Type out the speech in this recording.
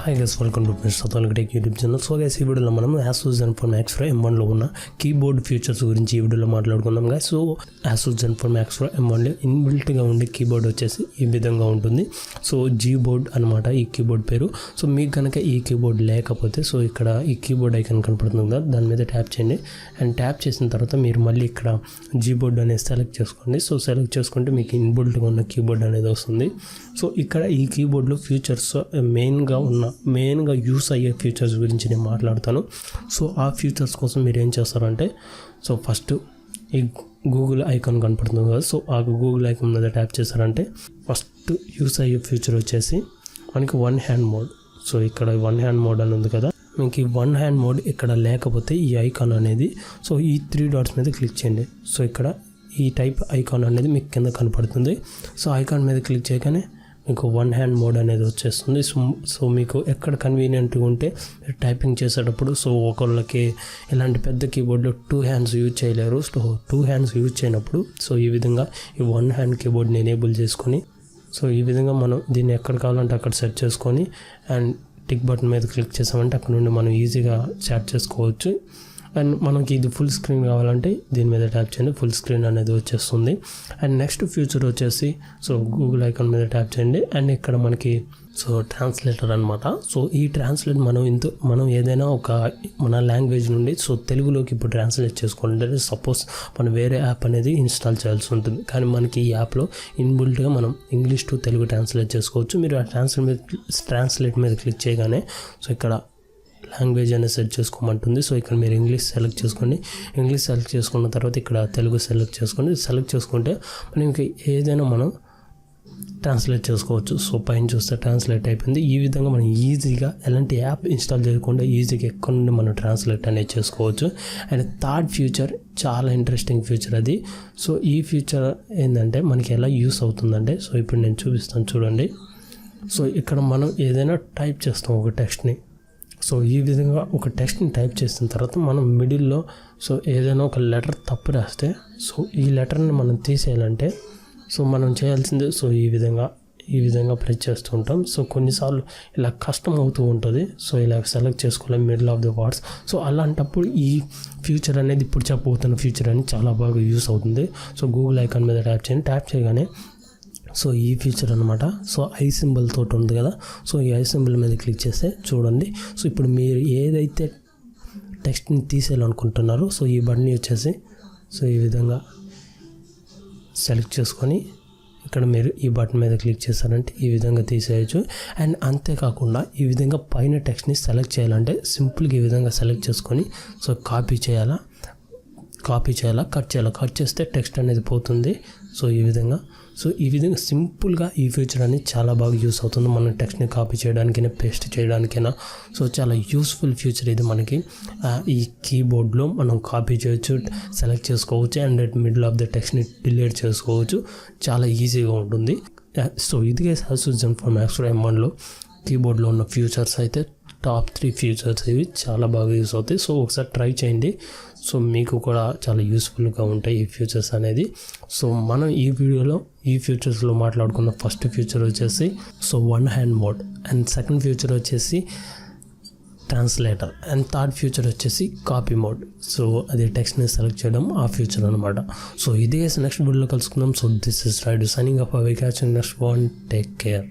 Hi guys, welcome to Mr. Tech YouTube channel. So guys, ఈ వీడియోలో మనం Asus Zenfone Max Pro M1 లో ఉన్న కీబోర్డ్ ఫీచర్స్ గురించి ఈ వీడియోలో మాట్లాడుకుందాం guys. So Asus Zenfone Max Pro M1 లో ఇన్బిల్ట్ గా ఉండే కీబోర్డ్ వచ్చేసి ఈ విధంగా ఉంటుంది. సో G బోర్డ్ అన్నమాట ఈ కీబోర్డ్ పేరు. సో మీకు గనుక ఈ కీబోర్డ్ లేకపోతే సో ఇక్కడ ఈ కీబోర్డ్ ఐకాన్ కనపడుతుంది కదా, దాని మీద ట్యాప్ చేయండి. అండ్ ట్యాప్ చేసిన తర్వాత మీరు మళ్ళీ ఇక్కడ G బోర్డ్ అనేది సెలెక్ట్ చేసుకోండి. సో సెలెక్ట్ చేసుకుంటే మీకు ఇన్బిల్ట్ గా ఉన్న కీబోర్డ్ అనేది వస్తుంది. సో ఇక్కడ ఈ కీబోర్డ్లో ఫీచర్స్ మెయిన్గా యూస్ అయ్యే ఫీచర్స్ గురించి నేను మాట్లాడతాను. సో ఆ ఫీచర్స్ కోసం మీరు ఏం చేస్తారంటే, సో ఫస్ట్ ఈ గూగుల్ ఐకాన్ కనపడుతుంది కదా, సో ఆ గూగుల్ ఐకాన్ మీద ట్యాప్ చేశారంటే ఫస్ట్ యూస్ అయ్యే ఫీచర్ వచ్చేసి మనకి వన్ హ్యాండ్ మోడ్. సో ఇక్కడ వన్ హ్యాండ్ మోడ్ అని ఉంది కదా, మీకు ఈ వన్ హ్యాండ్ మోడ్ ఇక్కడ లేకపోతే ఈ ఐకాన్ అనేది సో ఈ 3 డాట్స్ మీద క్లిక్ చేయండి. సో ఇక్కడ ఈ టైప్ ఐకాన్ అనేది మీకు కింద కనపడుతుంది. సో ఐకాన్ మీద క్లిక్ చేయగానే మీకు వన్ హ్యాండ్ మోడ్ అనేది వచ్చేస్తుంది. సో మీకు ఎక్కడ కన్వీనియంట్గా ఉంటే టైపింగ్ చేసేటప్పుడు సో ఒకళ్ళకి ఇలాంటి పెద్ద కీబోర్డ్లో 2 హ్యాండ్స్ యూజ్ చేయలేరు. సో 2 హ్యాండ్స్ యూజ్ చేయనప్పుడు సో ఈ విధంగా ఈ వన్ హ్యాండ్ కీబోర్డ్ని ఎనేబుల్ చేసుకొని సో ఈ విధంగా మనం దీన్ని ఎక్కడ కావాలంటే అక్కడ సెట్ చేసుకొని అండ్ టిక్ బటన్ మీద క్లిక్ చేసామంటే అక్కడ నుండి మనం ఈజీగా చాట్ చేసుకోవచ్చు. అండ్ మనకి ఇది ఫుల్ స్క్రీన్ కావాలంటే దీని మీద ట్యాప్ చేయండి, ఫుల్ స్క్రీన్ అనేది వచ్చేస్తుంది. అండ్ నెక్స్ట్ ఫ్యూచర్ వచ్చేసి సో గూగుల్ ఐకాన్ మీద ట్యాప్ చేయండి. అండ్ ఇక్కడ మనకి సో ట్రాన్స్లేటర్ అనమాట. సో ఈ ట్రాన్స్లేట్ మనం ఏదైనా ఒక మన లాంగ్వేజ్ నుండి సో తెలుగులోకి ఇప్పుడు ట్రాన్స్లేట్ చేసుకోవాలంటే సపోజ్ మనం వేరే యాప్ అనేది ఇన్స్టాల్ చేయాల్సి ఉంటుంది, కానీ మనకి ఈ యాప్లో ఇన్బిల్ట్గా మనం ఇంగ్లీష్ టు తెలుగు ట్రాన్స్లేట్ చేసుకోవచ్చు. మీరు ఆ ట్రాన్స్లేట్ మీద క్లిక్ చేయగానే సో ఇక్కడ లాంగ్వేజ్ అనేది సెట్ చేసుకోమంటుంది. సో ఇక్కడ మీరు ఇంగ్లీష్ సెలెక్ట్ చేసుకోండి. ఇంగ్లీష్ సెలెక్ట్ చేసుకున్న తర్వాత ఇక్కడ తెలుగు సెలెక్ట్ చేసుకోండి. సెలెక్ట్ చేసుకుంటే మనం ఇంకా ఏదైనా మనం ట్రాన్స్లేట్ చేసుకోవచ్చు. సో పైన చూస్తే ట్రాన్స్లేట్ అయిపోయింది. ఈ విధంగా మనం ఈజీగా ఎలాంటి యాప్ ఇన్స్టాల్ చేయకుండా ఈజీగా ఎక్కడ నుండి మనం ట్రాన్స్లేట్ అనేది చేసుకోవచ్చు. అండ్ థర్డ్ ఫ్యూచర్ చాలా ఇంట్రెస్టింగ్ ఫ్యూచర్ అది. సో ఈ ఫ్యూచర్ ఏంటంటే మనకి ఎలా యూస్ అవుతుందంటే సో ఇప్పుడు నేను చూపిస్తాను చూడండి. సో ఇక్కడ మనం ఏదైనా టైప్ చేస్తాం ఒక టెక్స్ట్ని. సో ఈ విధంగా ఒక టెక్స్ట్ని టైప్ చేసిన తర్వాత మనం మిడిల్లో సో ఏదైనా ఒక లెటర్ తప్పు రాస్తే సో ఈ లెటర్ని మనం తీసేయాలంటే సో మనం చేయాల్సిందే సో ఈ విధంగా ప్రెస్ చేస్తూ ఉంటాం. సో కొన్నిసార్లు ఇలా కష్టం అవుతూ ఉంటుంది. సో ఇలా సెలెక్ట్ చేసుకోవాలి middle of the words. So అలాంటప్పుడు ఈ ఫ్యూచర్ అనేది ఇప్పుడు చెప్పబోతున్న ఫ్యూచర్ అని చాలా బాగా యూస్ అవుతుంది. సో గూగుల్ ఐకాన్ మీద ట్యాప్ చేయండి. ట్యాప్ చేయగానే సో ఈ ఫీచర్ అనమాట. సో ఐ సింబల్ తోటి ఉంది కదా, సో ఈ ఐ సింబల్ మీద క్లిక్ చేస్తే చూడండి. సో ఇప్పుడు మీరు ఏదైతే టెక్స్ట్ని తీసేయాలనుకుంటున్నారో సో ఈ బటన్ వచ్చేసి సో ఈ విధంగా సెలెక్ట్ చేసుకొని ఇక్కడ మీరు ఈ బటన్ మీద క్లిక్ చేస్తారంటే ఈ విధంగా తీసేయచ్చు. అండ్ అంతేకాకుండా ఈ విధంగా పైన టెక్స్ట్ని సెలెక్ట్ చేయాలంటే సింపుల్గా ఈ విధంగా సెలెక్ట్ చేసుకొని సో కాపీ చేయాలా, కట్ చేస్తే టెక్స్ట్ అనేది పోతుంది. సో ఈ విధంగా సింపుల్గా ఈ ఫీచర్ అనేది చాలా బాగా యూస్ అవుతుంది. మన టెక్స్ట్ని కాపీ చేయడానికైనా పేస్ట్ చేయడానికైనా సో చాలా యూస్ఫుల్ ఫ్యూచర్ ఇది. మనకి ఈ కీబోర్డ్లో మనం కాపీ చేయొచ్చు, సెలెక్ట్ చేసుకోవచ్చు అండ్ మిడిల్ ఆఫ్ ద టెక్స్ట్ని డిలీట్ చేసుకోవచ్చు. చాలా ఈజీగా ఉంటుంది. సో ఇది Asus Zenfone Max Pro M1లో కీబోర్డ్లో ఉన్న ఫ్యూచర్స్ అయితే టాప్ 3 ఫ్యూచర్స్ ఇవి చాలా బాగా యూస్ అవుతాయి. సో ఒకసారి ట్రై చేయండి. సో మీకు కూడా చాలా యూస్ఫుల్గా ఉంటాయి ఈ ఫ్యూచర్స్ అనేది. సో మనం ఈ వీడియోలో ఈ ఫ్యూచర్స్లో మాట్లాడుకున్న ఫస్ట్ ఫ్యూచర్ వచ్చేసి so one hand mode, and second future వచ్చేసి ట్రాన్స్లేటర్, అండ్ థర్డ్ ఫ్యూచర్ వచ్చేసి కాపీ మోడ్. సో అది టెక్స్ట్ని సెలెక్ట్ చేయడం ఆ ఫ్యూచర్ అనమాట. సో ఇదే నెక్స్ట్ వీడియోలో కలుసుకుందాం. So this is Rayudu signing off. Have a catch you next one. Take care.